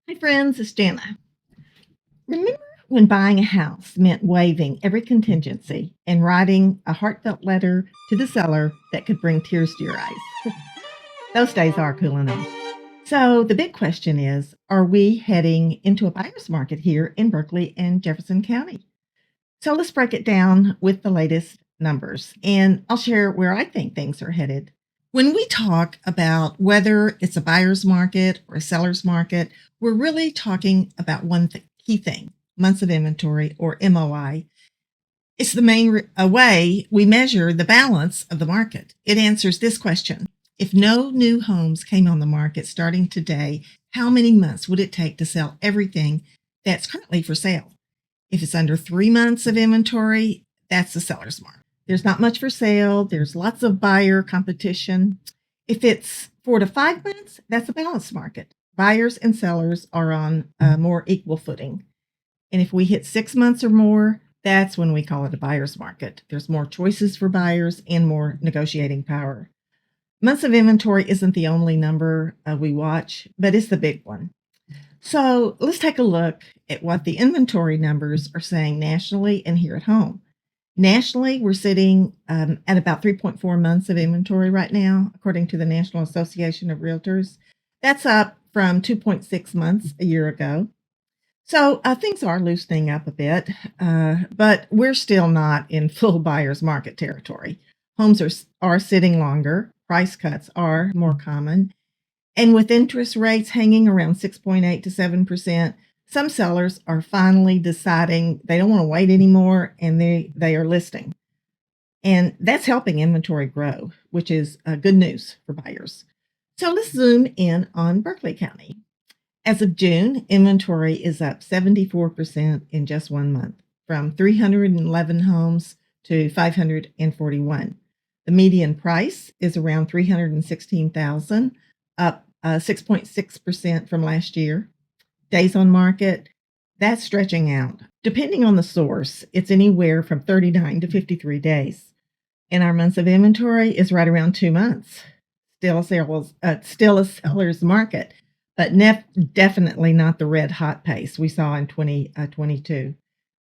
Hi, friends, it's Jana. Remember when buying a house meant waiving every contingency and writing a heartfelt letter to the seller that could bring tears to your eyes? Those days are cooling off. So, the big question is, are we heading into a buyer's market here in Berkeley and Jefferson County? So, let's break it down with the latest numbers, and I'll share where I think things are headed. When we talk about whether it's a buyer's market or a seller's market, we're really talking about key thing: months of inventory, or MOI. It's the main way we measure the balance of the market. It answers this question: if no new homes came on the market starting today, how many months would it take to sell everything that's currently for sale? If it's under 3 months of inventory, that's the seller's market. There's not much for sale. There's lots of buyer competition. If it's 4 to 5 months, that's a balanced market. Buyers and sellers are on a more equal footing. And if we hit 6 months or more, that's when we call it a buyer's market. There's more choices for buyers and more negotiating power. Months of inventory isn't the only number we watch, but it's the big one. So let's take a look at what the inventory numbers are saying nationally and here at home. Nationally, we're sitting at about 3.4 months of inventory right now, according to the National Association of Realtors. That's up from 2.6 months a year ago. So things are loosening up a bit, but we're still not in full buyer's market territory. Homes are sitting longer, price cuts are more common, and with interest rates hanging around 6.8 to 7%, some sellers are finally deciding they don't want to wait anymore, and they are listing. And that's helping inventory grow, which is good news for buyers. So let's zoom in on Berkeley County. As of June, inventory is up 74% in just 1 month, from 311 homes to 541. The median price is around $316,000, up 6.6% from last year. Days on market, that's stretching out. Depending on the source, it's anywhere from 39 to 53 days. And our months of inventory is right around 2 months. Still a seller's market, but definitely not the red hot pace we saw in 2022.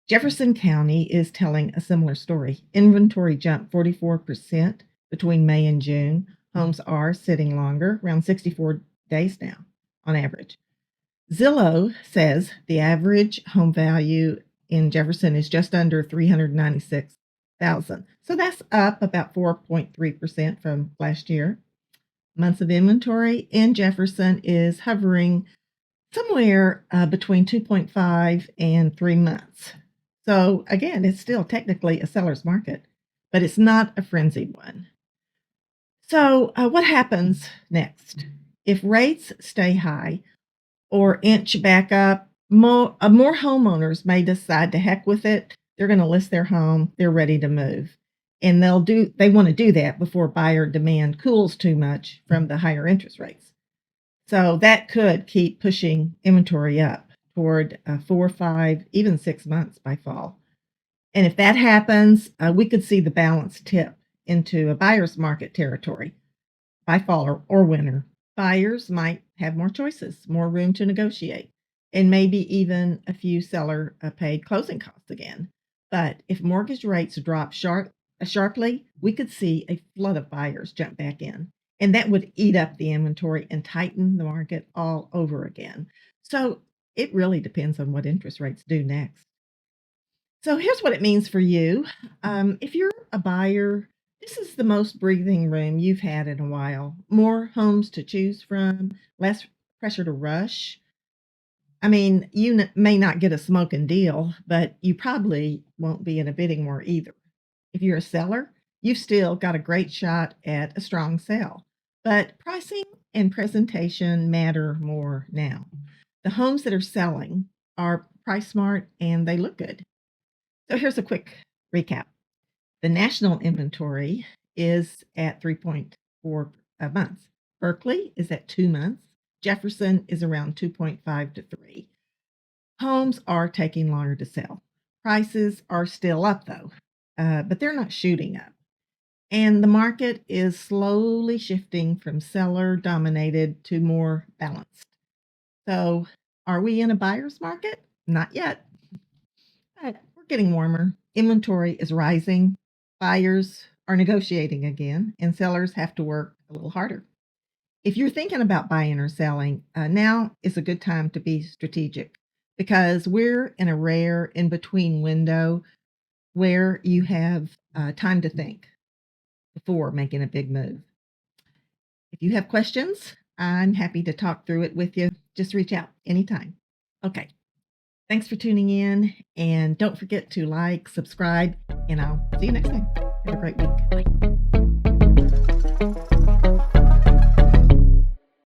Jefferson County is telling a similar story. Inventory jumped 44% between May and June. Homes are sitting longer, around 64 days now on average. Zillow says the average home value in Jefferson is just under $396,000. So that's up about 4.3% from last year. Months of inventory in Jefferson is hovering somewhere between 2.5 and 3 months. So again, it's still technically a seller's market, but it's not a frenzied one. So what happens next? If rates stay high or inch back up, more homeowners may decide to heck with it. They're going to list their home. They're ready to move. And they want to do that before buyer demand cools too much from the higher interest rates. So that could keep pushing inventory up toward 4, 5, even 6 months by fall. And if that happens, we could see the balance tip into a buyer's market territory by fall or winter. Buyers might have more choices, more room to negotiate, and maybe even a few seller paid closing costs again. But if mortgage rates drop sharply, we could see a flood of buyers jump back in, and that would eat up the inventory and tighten the market all over again. So it really depends on what interest rates do next. So here's what it means for you. If you're a buyer, this is the most breathing room you've had in a while. More homes to choose from, less pressure to rush. I mean, you may not get a smoking deal, but you probably won't be in a bidding war either. If you're a seller, you've still got a great shot at a strong sale. But pricing and presentation matter more now. The homes that are selling are price smart and they look good. So here's a quick recap. The national inventory is at 3.4 months. Berkeley is at 2 months. Jefferson is around 2.5 to 3. Homes are taking longer to sell. Prices are still up though, but they're not shooting up. And the market is slowly shifting from seller dominated to more balanced. So Are we in a buyer's market? Not yet, but we're getting warmer. Inventory is rising. Buyers are negotiating again, and sellers have to work a little harder. If you're thinking about buying or selling, now is a good time to be strategic because we're in a rare in between window where you have time to think before making a big move. If you have questions, I'm happy to talk through it with you. Just reach out anytime. Okay. Thanks for tuning in. And don't forget to like, subscribe, and I'll see you next time. Have a great week. Bye.